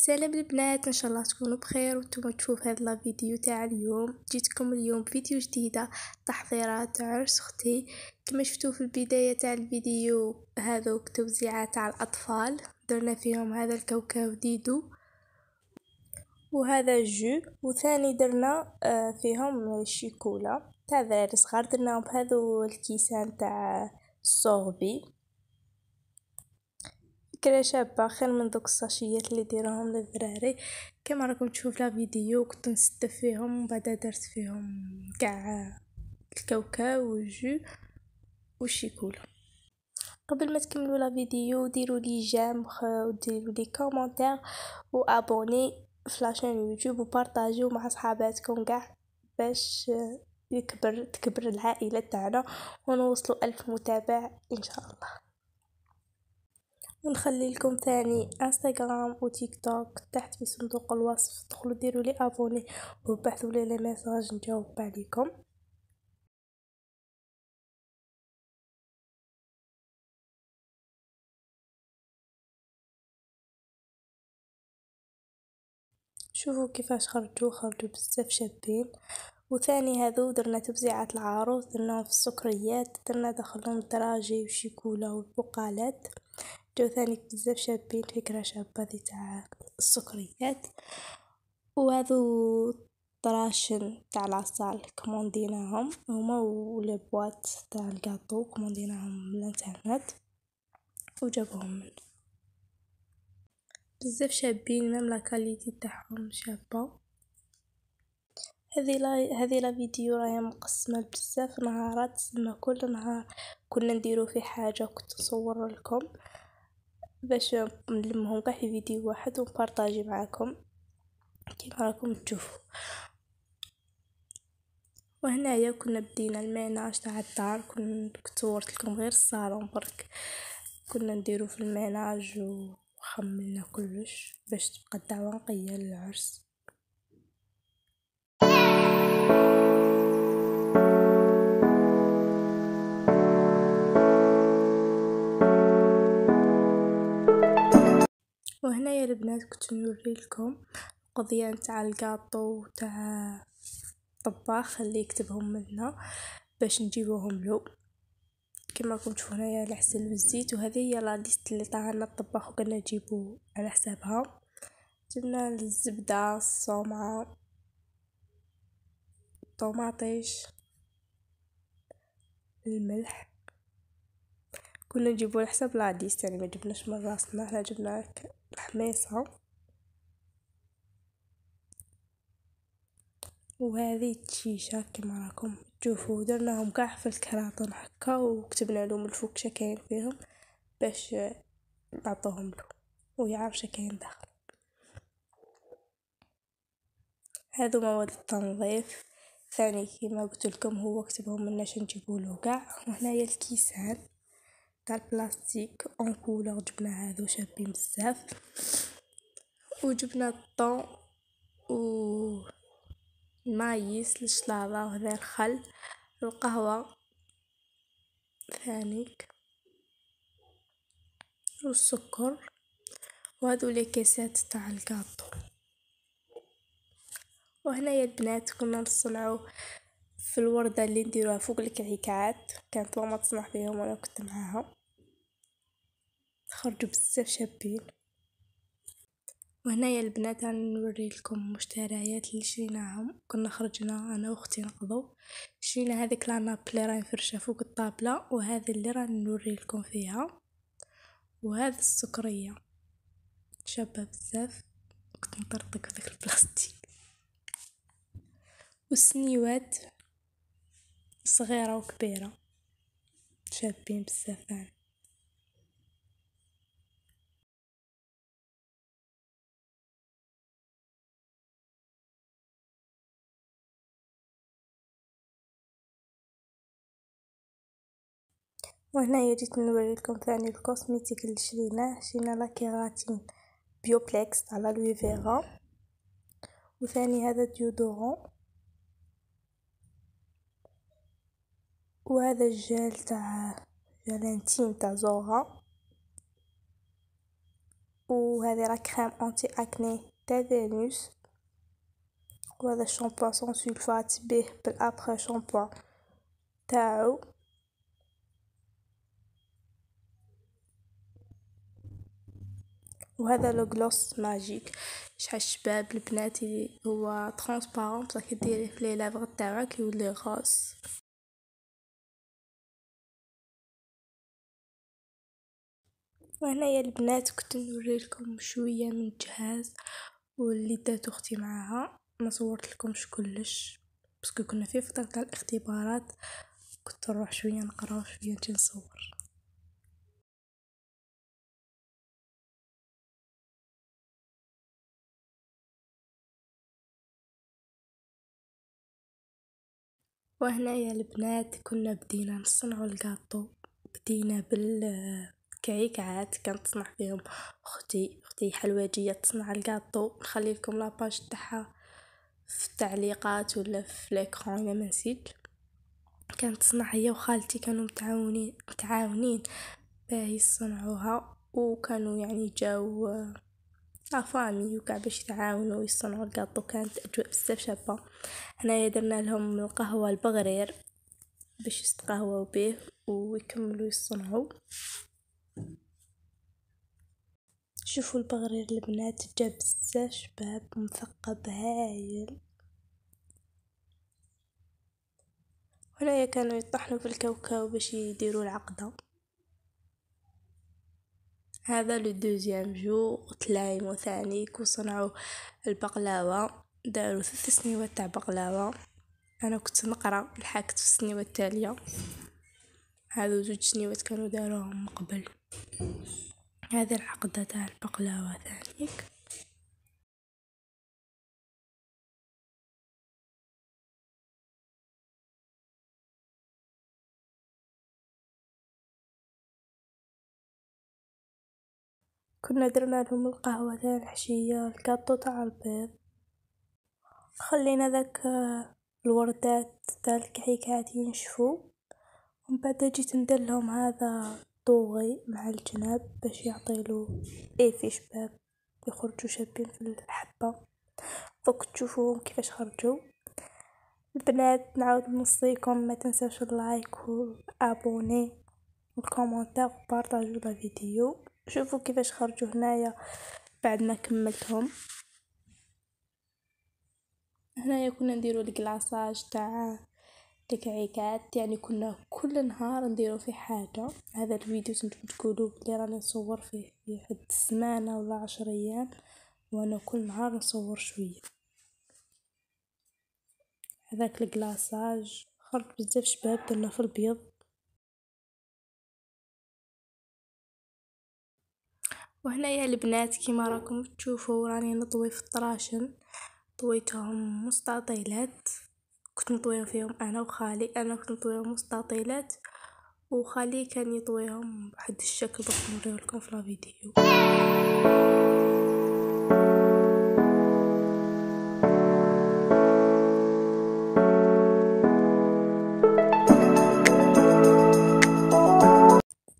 سلام البنات، ان شاء الله تكونوا بخير وانتم تشوف هذا الفيديو تاع اليوم. جيتكم اليوم فيديو جديده تحضيرات عرس اختي. كما شفتوا في البدايه تاع الفيديو هذوك توزيعات على الاطفال، درنا فيهم هذا الكاوكاو ديدو وهذا الجو، وثاني درنا فيهم الشيكولا تاع ذراري صغار، درناهم بهذو الكيسان تاع الصوغبي. فكرة شابة خير من دوك الساشيات اللي ديروهم للذراري. كما راكم تشوف لا فيديو كنت نستف فيهم وبعد درت فيهم كاع الكاوكاو والجو والشيكولا. قبل ما تكملوا لا فيديو ديروا لي جيم وديروا لي كومونتير وابوني في لاشين يوتيوب وبارطاجيو مع صحاباتكم كاع باش تكبر العائله تاعنا ونوصلوا 1000 متابع ان شاء الله. ونخلي لكم ثاني انستغرام وتيك توك تحت في صندوق الوصف، دخلوا ديروا لي ابوني وبعثوا لي لي ميساج نجاوب عليكم. شوفوا كيفاش خرجوا بزاف شابين. وثاني هذو درنا توزيعات العروس، درناهم في السكريات، درنا دخلهم الدراجي وشيكولا والبقالات، جو ثاني بزاف شابين. فكرة شابة دي تاع السكريات. وهذو طراشن تاع العصال كومونديناهم هما ولبوات تاع الكاطو كومونديناهم من الانترنت وجابوهم من بزاف شابين، ميم لا كاليتي تاعهم شابه. هذه لا فيديو راهي مقسمه بزاف نهارات، تسمى كل نهار كنا نديرو في حاجه كنت نصور لكم باش نلمهم كاع في فيديو واحد ونبارطاجي معاكم كيما راكم تشوفوا. وهنايا كنا بدينا الميناج تاع الدار، كنت صورت لكم غير الصالون برك، كنا نديرو في الميناج وخملنا كلش باش تبقى الدعوه نقيه للعرس. وهنايا البنات كنت نوري لكم قضيه نتاع الكاطو تاع الطباخ اللي يكتبهم لنا باش نجيبوهم له. كما راكم تشوفوا هنايا العسل والزيت، وهذه هي لا ليست اللي طاعنا الطباخ وكنا نجيبو على حسابها. جبنا الزبده، الصومعه، الطوماطيش، الملح، كنا نجيبو على حساب لا ليست، يعني ما جبناش من راسنا، احنا جبنا الحميصه. وهذه الشيشه كما راكم تشوفوا درناهم كاع في الكراطون هكا وكتبنا لهم الفوق شكاين فيهم باش نعطوهم له ويعرف شكاين داخل. هذو مواد التنظيف ثاني كما قلت لكم هو كتبهم لنا نجيبوا له كاع. وهنايا الكيسان تاع البلاستيك اون كولور جبنا هذو شابين بزاف. وجبنا الطون و المايس، الشلاضه، وهذا الخل، القهوه ثانيك والسكر، وهذو لي كيسات تاع الكاطو. وهنايا البنات كنا نصنعوا في الوردة اللي نديروها فوق الكعكات، كانت ماما تصنع فيهم وانا كنت معاها، خرجوا بزاف شابين. وهنايا البنات نوري لكم مشتريات اللي شريناهم. كنا خرجنا انا واختي نقضوا، شرينا هذيك لاناب اللي راهي فرشه فوق الطابله، وهذه اللي راني نوري لكم فيها، وهذا السكريه شابه بزاف كنت نطرطق في داك البلاستيك، والسنيوات صغيره وكبيره شابين بزاف يعني. وهنا جيت نوري لكم ثاني الكوسميتيك اللي شرينا لا كيراتين بيوبليكس على لوي فيغا، وثاني هذا ديودورون، وهذا الجل تاع جالانتين تاع زورا، وهذه راه كريم انتي اكني تاع فينوس، وهذا الشامبوان سون سولفات به بالابخي شامبوان تاعو. وهذا لو غلوس ماجيك شحال الشباب البنات هو ترونسبارون بصح كديريه في لي لافغ تاعك يولي غوز. وهنايا البنات كنت نوريلكم شويه من الجهاز واللي دات اختي معاها، ما صورت لكمش كلش باسكو كنا في فتره تاع الاختبارات، كنت نروح شويه نقرا شويه نجي نصور. وهنايا البنات كنا بدينا نصنعوا الكاطو، بدينا بالكعكات كانت تصنع فيهم اختي حلواجيه تصنع الكاطو، نخلي لكم لاباج تاعها في التعليقات ولا في ليكرون الا ما نسيت. كانت تصنع هي وخالتي، كانوا متعاونين باه يصنعوها، وكانوا يعني جاو فامي وكاع باش يتعاونوا ويصنعوا الكاطو. كانت اجواء بزاف شابه. هنايا درنا لهم القهوه البغرير باش يستقهوا به ويكملوا يصنعوا. شوفوا البغرير البنات جاب بزاف شباب مثقب هايل. هنايا كانوا يطحنوا في الكاوكاو باش يديروا العقده. هذا لو دوزيام جو تلايمو ثاني وصنعوا البقلاوه، داروا 3 سنيوات تاع بقلاوه. انا كنت نقرا لحقت في السنيوه التاليه، هذو 2 سنيوات كانوا داروهم قبل. هذه العقده تاع البقلاوه ثانيك. كنا درنا لهم القهوه تاع العشيه، الكاطو تاع البيض، خلينا ذاك الوردات تاع الكعكات ينشفوا، ومن بعد جيت ندير لهم هذا طوغي مع الجناب باش يعطيلو في شباب يخرجوا شابين في الحبه. دوك تشوفوهم كيفاش خرجوا. البنات نعاود نوصيكم ما تنساوش اللايك والابوني والكومونتير وبارطاجوا لا فيديو. شوفوا كيفاش خرجوا هنايا بعد ما كملتهم. هنايا كنا نديروا الكلاصاج تاع الكعكات، يعني كنا كل نهار نديروا في حاجه. هذا الفيديو نتوما تقولوا بلي راني نصور فيه في حد السمانه ولا 10 ايام، وانا كل نهار نصور شويه. هذاك الكلاصاج خرج بزاف شباب درنا في البيض. وهنايا البنات كيما راكم تشوفوا راني نطوي في الطراشن، طويتهم مستطيلات، كنت نطويهم فيهم انا وخالي. انا كنت نطويهم مستطيلات وخالي كان يطويهم بواحد الشكل دوك نوريه لكم في الفيديو.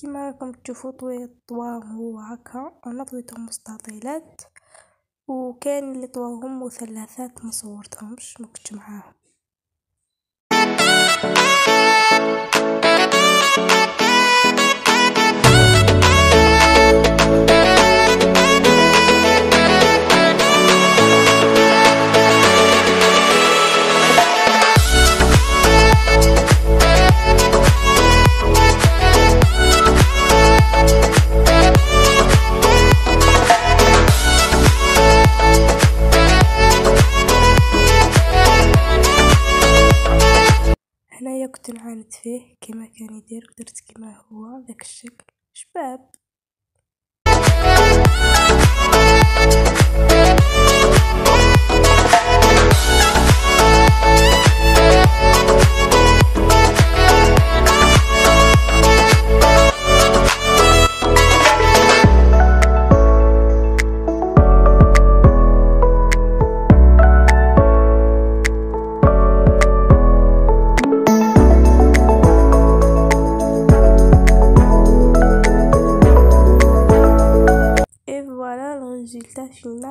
كيما راكم تشوفوا طواهم هو هكا. انا طويتهم مستطيلات، وكان اللي طواهم مثلثات ما صورتهمش ما كنتش معاهم. هنايا كنت نعاند فيه كما كان يدير، درت كما هو ذاك الشكل شباب.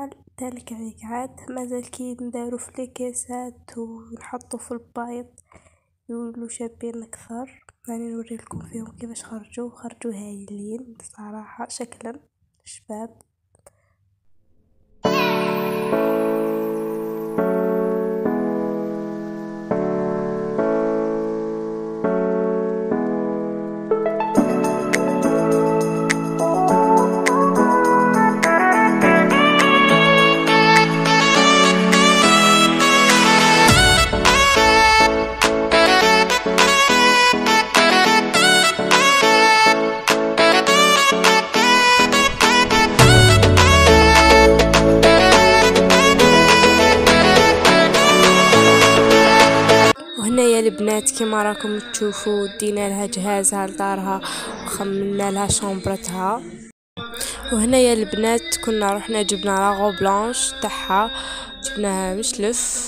الجبنة تاع الكعكات مازال كي ندارو في ليكيسات ونحطو في البايض يولو شابين اكثر. راني نوريلكم فيهم كيفاش خرجوا هايلين صراحة شكلا شباب. وهنايا البنات كما راكم تشوفوا دينا لها جهازها لدارها وخملنا لها شومبرتها. وهنايا البنات كنا رحنا جبنا لاغو بلانش تاعها جبناها مشلف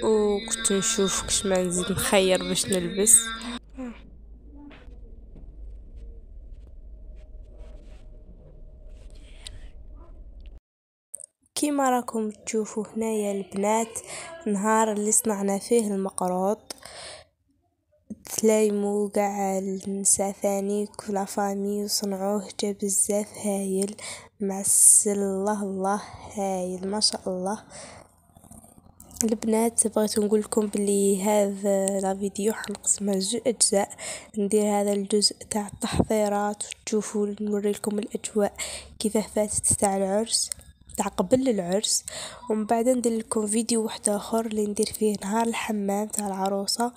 وكنت نشوف كش ما نزيد نخير باش نلبس. كيما راكم تشوفوا هنايا البنات نهار اللي صنعنا فيه المقروط تلايمو قاع النساء ثاني كل فامي وصنعوه جا بزاف هايل معسل الله هايل ما شاء الله. البنات بغيت نقول لكم بلي هذا لا فيديو حنقسمها لجزء اجزاء. ندير هذا الجزء تاع التحضيرات وتشوفوا نوري لكم الاجواء كيف فاتت تاع العرس تاع قبل العرس، ومن بعد ندير لكم فيديو واحد اخر اللي ندير فيه نهار الحمام تاع العروسه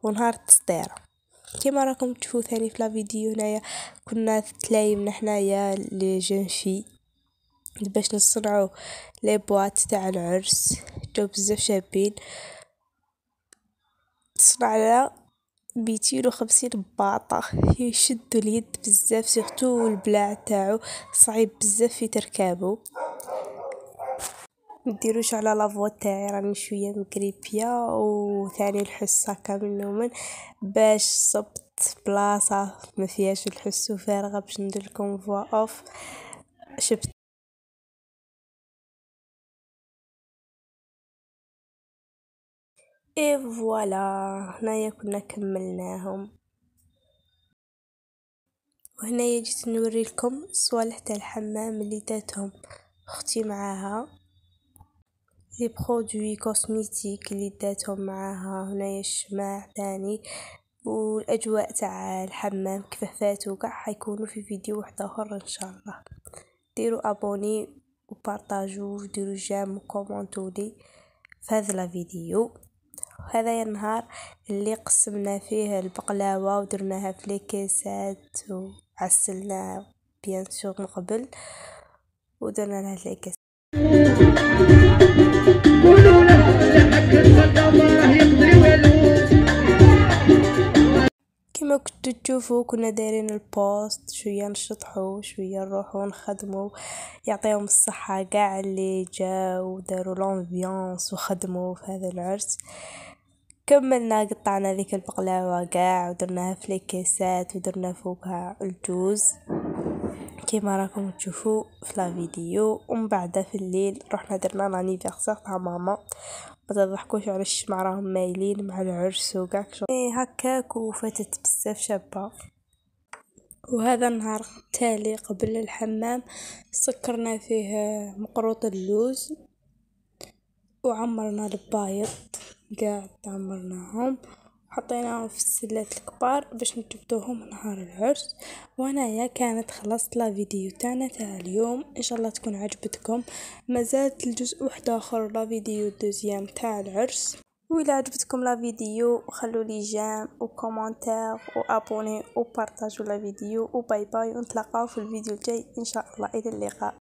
ونهار التصديره. كما راكم تشوفوا ثاني في لا فيديو هنايا كنا تلايمنا حنايا لي جون في باش نصنعوا لي بواط تاع العرس جو بزاف شابين. صنعنا 250 باطة يشدوا اليد بزاف سيرتو البلاع تاعو صعيب بزاف في تركابو. مديروش على لافوا تاعي راني شويه مقريبيه وثاني الحس هكا من باش صبت بلاصه ما فيهاش الحس وفارغه باش ندير لكم فوا اوف. شفت اي فوالا هنايا كنا كملناهم. وهنايا جيت نوري لكم الصوالح تاع الحمام اللي داتهم اختي معاها لي برودوي كوسميتيك اللي داتهم معاها. هنايا الشماع تاني والاجواء تاع الحمام كيف فاتوا كاع حيكونوا في فيديو واحد اخر ان شاء الله. ديروا ابوني وبارطاجوا وديروا جيم وكومونتوا لي في هذا الفيديو. هذا النهار اللي قسمنا فيه البقلاوه ودرناها في لي كيسات وعسلناها بيان سور من قبل ودرنا لها لي كيس. كما كنتو تشوفوا كنا دايرين البوست شويه نشطحوا شويه نروحوا نخدموا يعطيهم الصحه كاع اللي جاوا وداروا لونفيونس وخدموا في هذا العرس. كملنا قطعنا ذيك البقلاوه كاع ودرناها في لي كيسات ودرنا فوقها الجوز كيما راكم تشوفوا في لا فيديو. ومن بعد في الليل رحنا درنا لانيفرسير تاع ماما. ما تضحكوش على الشمع راهم مايلين مع العرس وكاع هكاك وفاتت بزاف شابه. وهذا النهار التالي قبل الحمام سكرنا فيه مقروط اللوز وعمرنا البايض قاعد عمرناهم حطيناهم في السلات الكبار باش نجبدوهم نهار العرس. وهنايا كانت خلصت لا فيديو تاعنا تاع اليوم ان شاء الله تكون عجبتكم. مازالت الجزء واحد اخر لا فيديو دوزيام تاع العرس. وإلا عجبتكم لا فيديو خلوا لي جيم وكومنتير وابوني وبارطاجوا لا فيديو وباي باي ونتلاقاو في الفيديو الجاي ان شاء الله. الى اللقاء.